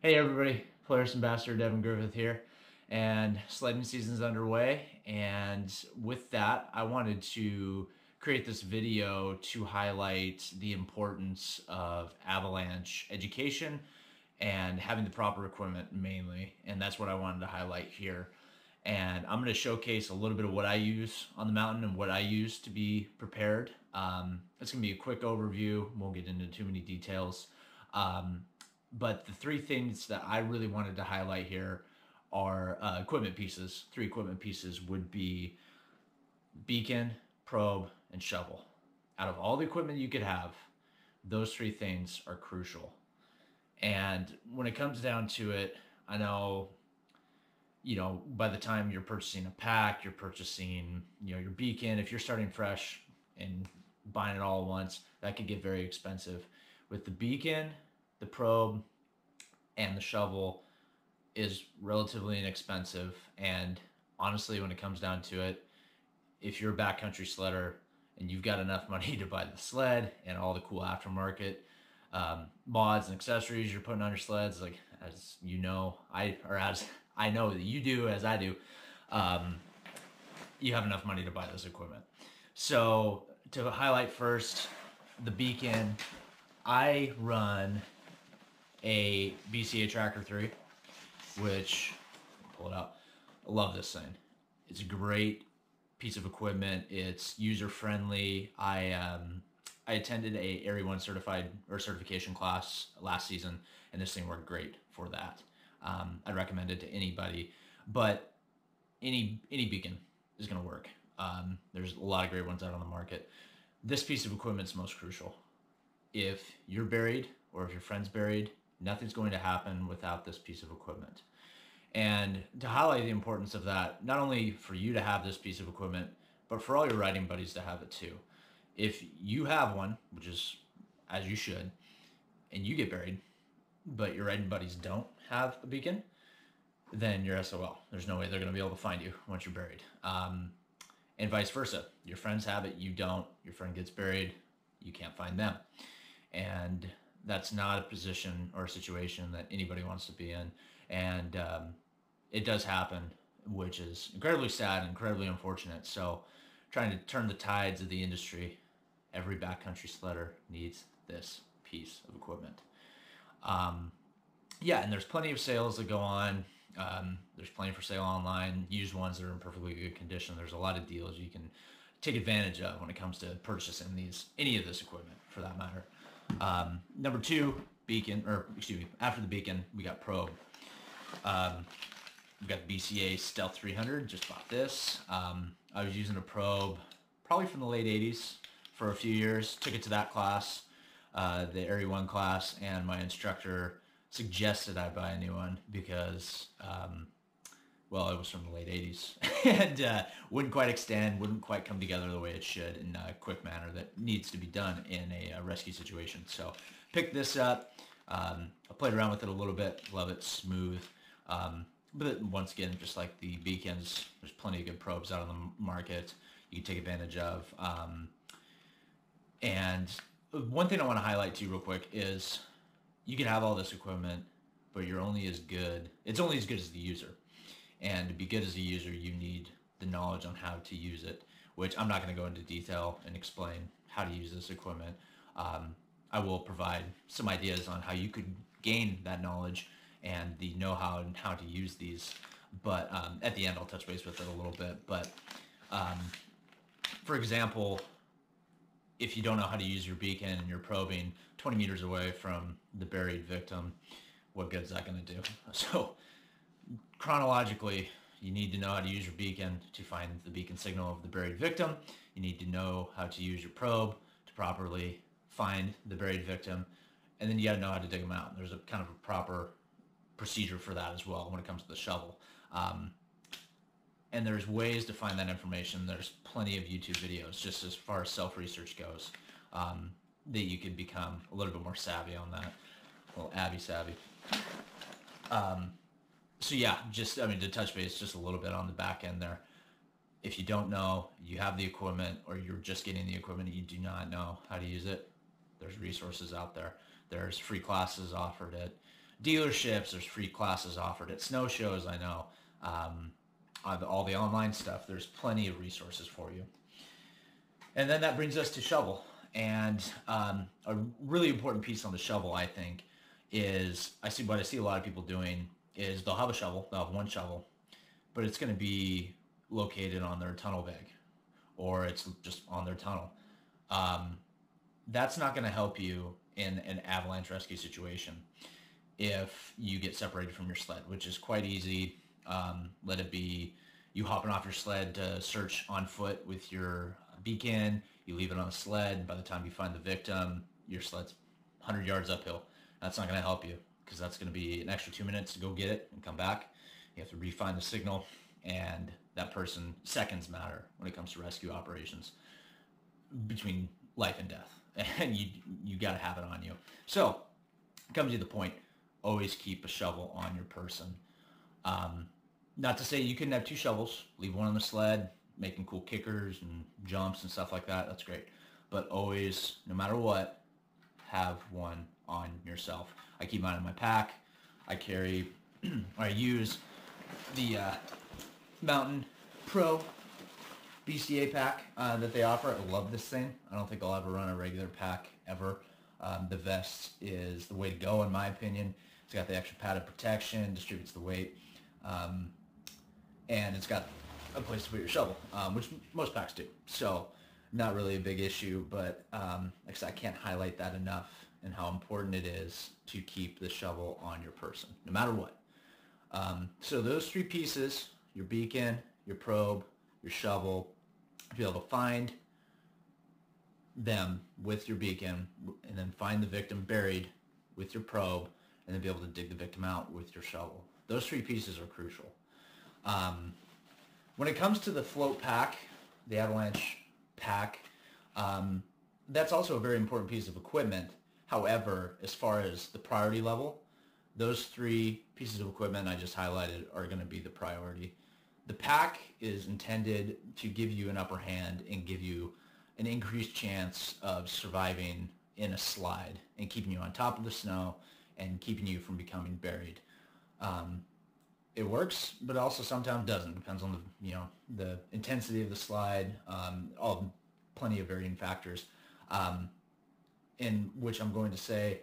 Hey everybody, Polaris Ambassador Devin Griffith here, and sledding season's underway. And with that, I wanted to create this video to highlight the importance of Avalanche education and having the proper equipment mainly. And that's what I wanted to highlight here. And I'm going to showcase a little bit of what I use on the mountain and what I use to be prepared. It's going to be a quick overview. Won't get into too many details. But the three things that I really wanted to highlight here are equipment pieces. Three equipment pieces would be beacon, probe, and shovel. Out of all the equipment you could have, those three things are crucial. And when it comes down to it, I know, by the time you're purchasing a pack, you're purchasing, your beacon, if you're starting fresh and buying it all at once, that could get very expensive. With the beacon, the probe, and the shovel is relatively inexpensive. And honestly, when it comes down to it, if you're a backcountry sledder and you've got enough money to buy the sled and all the cool aftermarket mods and accessories you're putting on your sleds, like as you know, as I know that you do, as I do, you have enough money to buy this equipment. So to highlight first, the beacon, I run a BCA Tracker 3, which, pull it out, I love this thing. It's a great piece of equipment. It's user-friendly. I attended a Area 1 certification class last season, and this thing worked great for that. I'd recommend it to anybody, but any beacon is going to work. There's a lot of great ones out on the market. This piece of equipment is most crucial. If you're buried or if your friend's buried, nothing's going to happen without this piece of equipment. And to highlight the importance of that, not only for you to have this piece of equipment, but for all your riding buddies to have it too. If you have one, which is as you should, and you get buried, but your riding buddies don't have a beacon, then you're SOL. There's no way they're going to be able to find you once you're buried. And vice versa. Your friends have it, you don't. Your friend gets buried, you can't find them. And that's not a position or a situation that anybody wants to be in. And it does happen, which is incredibly sad and incredibly unfortunate. So trying to turn the tides of the industry, every backcountry sledder needs this piece of equipment. Yeah, and there's plenty of sales that go on. There's plenty for sale online, used ones that are in perfectly good condition. There's a lot of deals you can take advantage of when it comes to purchasing any of this equipment for that matter. Number two, beacon, or excuse me, after the beacon, we got probe. We got the BCA Stealth 300, just bought this. I was using a probe probably from the late 80s for a few years, took it to that class, the Area 1 class, and my instructor suggested I buy a new one because, well, it was from the late 80s and wouldn't quite extend, wouldn't quite come together the way it should in a quick manner that needs to be done in a rescue situation. So picked this up. I played around with it a little bit, love it, smooth. But once again, just like the beacons, there's plenty of good probes out on the market you can take advantage of. And one thing I want to highlight to you real quick is you can have all this equipment, but you're only as good, it's only as good as the user. And to be good as a user, you need the knowledge on how to use it, which I'm not going to go into detail and explain how to use this equipment. I will provide some ideas on how you could gain that knowledge and the know-how and how to use these. But at the end, I'll touch base with it a little bit. But for example, if you don't know how to use your beacon and you're probing 20 meters away from the buried victim, what good is that going to do? So chronologically, you need to know how to use your beacon to find the beacon signal of the buried victim. You need to know how to use your probe to properly find the buried victim. And then you got to know how to dig them out. There's a kind of a proper procedure for that as well when it comes to the shovel. And there's ways to find that information. There's plenty of YouTube videos, just as far as self-research goes, that you can become a little bit more savvy on that. A little Abby savvy. So yeah, to touch base just a little bit on the back end there. If you don't know, you have the equipment, or you're just getting the equipment and you do not know how to use it, there's resources out there. There's free classes offered at dealerships. There's free classes offered at snow shows. I know on all the online stuff. There's plenty of resources for you. And then that brings us to shovel. And a really important piece on the shovel, I think, is what I see a lot of people doing is they'll have a shovel, they'll have one shovel, but it's going to be located on their tunnel bag, or it's just on their tunnel. That's not going to help you in an avalanche rescue situation if you get separated from your sled, which is quite easy. Let it be you hopping off your sled to search on foot with your beacon, you leave it on the sled. By the time you find the victim, your sled's 100 yards uphill. That's not going to help you because that's going to be an extra 2 minutes to go get it and come back. You have to refine the signal, and that person, seconds matter when it comes to rescue operations between life and death. And you got to have it on you. So, comes to the point, always keep a shovel on your person. Not to say you couldn't have two shovels, leave one on the sled, making cool kickers and jumps and stuff like that. That's great. But always, no matter what, have one on yourself. I keep mine in my pack. I carry, or I use the Mountain Pro BCA pack that they offer. I love this thing. I don't think I'll ever run a regular pack ever. The vest is the way to go in my opinion. It's got the extra padded protection, distributes the weight, and it's got a place to put your shovel, which most packs do. So not really a big issue, but like I said, I can't highlight that enough and how important it is to keep the shovel on your person, no matter what. So those three pieces, your beacon, your probe, your shovel, to be able to find them with your beacon and then find the victim buried with your probe and then be able to dig the victim out with your shovel. Those three pieces are crucial. When it comes to the float pack, the Avalanche pack, that's also a very important piece of equipment. However, as far as the priority level, those three pieces of equipment I just highlighted are going to be the priority. The pack is intended to give you an upper hand and give you an increased chance of surviving in a slide and keeping you on top of the snow and keeping you from becoming buried. It works, but also sometimes doesn't. Depends on the intensity of the slide, plenty of varying factors. In which I'm going to say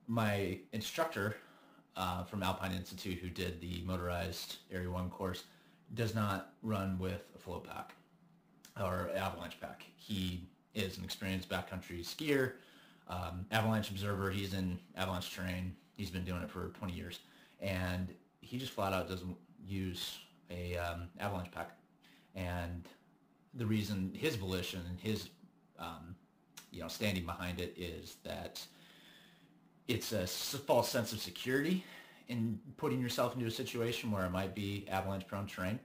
my instructor from Alpine Institute, who did the motorized Area 1 course, does not run with a float pack or avalanche pack. He is an experienced backcountry skier, avalanche observer. He's in avalanche terrain. He's been doing it for 20 years. And he just flat out doesn't use a avalanche pack. And the reason, his volition and his standing behind it is that it's a false sense of security in putting yourself into a situation where it might be avalanche prone terrain.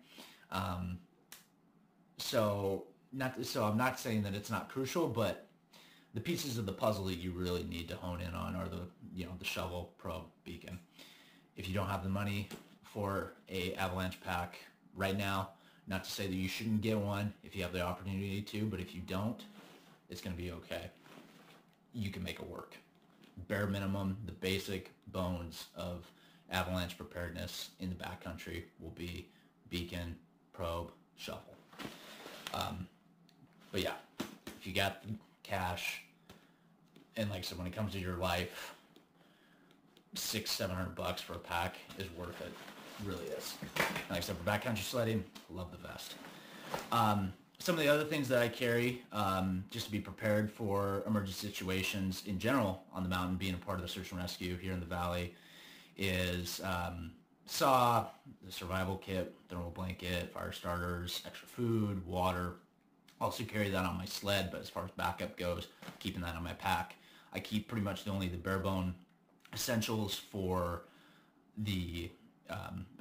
So I'm not saying that it's not crucial, but the pieces of the puzzle that you really need to hone in on are the shovel, probe, beacon. If you don't have the money for a avalanche pack right now, not to say that you shouldn't get one if you have the opportunity to, but if you don't, it's going to be okay. You can make it work. Bare minimum, the basic bones of avalanche preparedness in the backcountry will be beacon, probe, shovel. But yeah, if you got the cash, and like I said, when it comes to your life, $600-700 for a pack is worth it. It really is. Like I said, for backcountry sledding, love the vest. Some of the other things that I carry, just to be prepared for emergency situations in general on the mountain, being a part of the search and rescue here in the valley, is saw, the survival kit, thermal blanket, fire starters, extra food, water. Also carry that on my sled, but as far as backup goes, keeping that on my pack. I keep pretty much only the bare bone essentials for the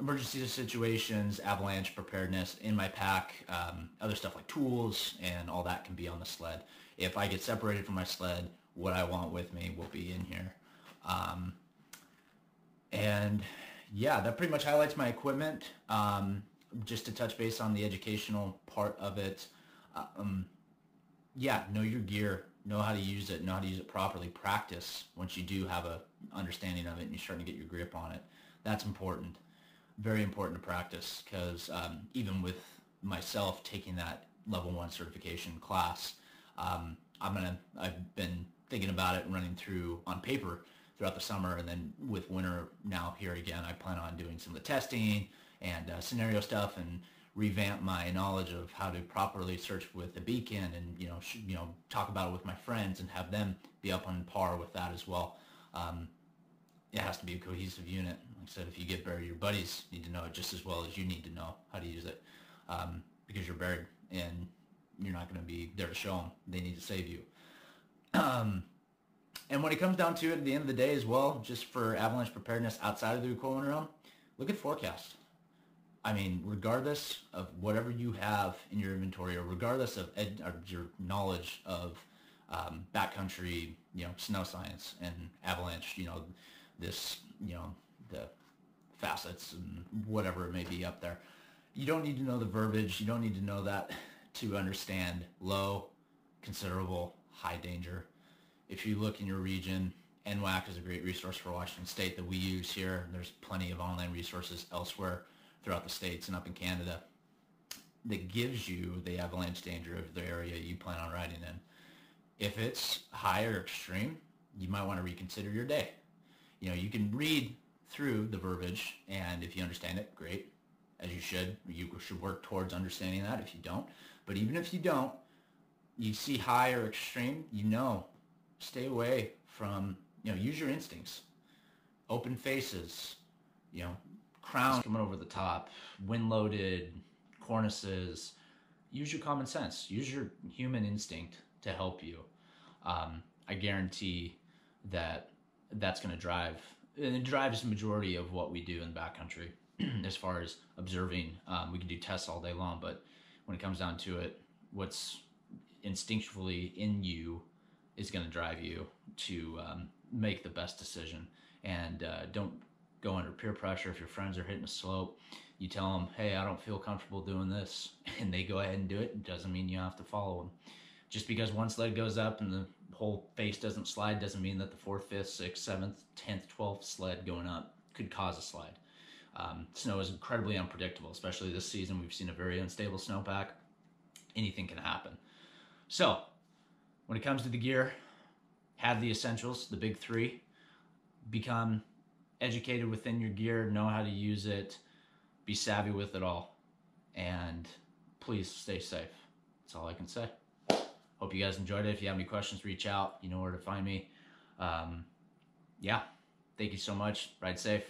emergency situations, avalanche preparedness in my pack. Other stuff like tools and all that can be on the sled. If I get separated from my sled, what I want with me will be in here. And yeah, that pretty much highlights my equipment. Just to touch base on the educational part of it. Yeah, know your gear. know how to use it, know how to use it properly, practice once you do have a understanding of it and you're starting to get your grip on it. That's important. Very important to practice, because even with myself taking that level 1 certification class, I've been thinking about it and running through on paper throughout the summer, and then with winter now here again, I plan on doing some of the testing and scenario stuff, and revamp my knowledge of how to properly search with the beacon, and talk about it with my friends and have them be up on par with that as well. It has to be a cohesive unit. Like I said, if you get buried, your buddies need to know it just as well as you need to know how to use it, because you're buried and you're not going to be there to show them. They need to save you. And when it comes down to it, at the end of the day as well, just for avalanche preparedness outside of the equipment realm, look at forecast. I mean, regardless of whatever you have in your inventory, or regardless of your knowledge of backcountry, snow science and avalanche, the facets and whatever it may be up there. You don't need to know the verbiage. You don't need to know that to understand low, considerable, high danger. If you look in your region, NWAC is a great resource for Washington State that we use here. There's plenty of online resources elsewhere throughout the states and up in Canada that gives you the avalanche danger of the area you plan on riding in. If it's high or extreme, you might want to reconsider your day. You can read through the verbiage, and if you understand it, great, as you should. You should work towards understanding that if you don't. But even if you don't, you see high or extreme, stay away from, use your instincts. Open faces, crowns coming over the top, wind-loaded cornices. Use your common sense. Use your human instinct to help you. I guarantee that's going to drive, and it drives the majority of what we do in the backcountry as far as observing. We can do tests all day long, but when it comes down to it, what's instinctually in you is going to drive you to make the best decision. And don't go under peer pressure. If your friends are hitting a slope, you tell them, hey, I don't feel comfortable doing this, and they go ahead and do it. It doesn't mean you have to follow them. Just because one sled goes up and the whole face doesn't slide doesn't mean that the 4th, 5th, 6th, 7th, 10th, 12th sled going up could cause a slide. Snow is incredibly unpredictable, especially this season. We've seen a very unstable snowpack. Anything can happen. So when it comes to the gear, have the essentials, the big 3. Become educated within your gear, know how to use it, be savvy with it all, and please stay safe. That's all I can say. Hope you guys enjoyed it. If you have any questions, reach out. You know where to find me. Yeah, thank you so much. Ride safe.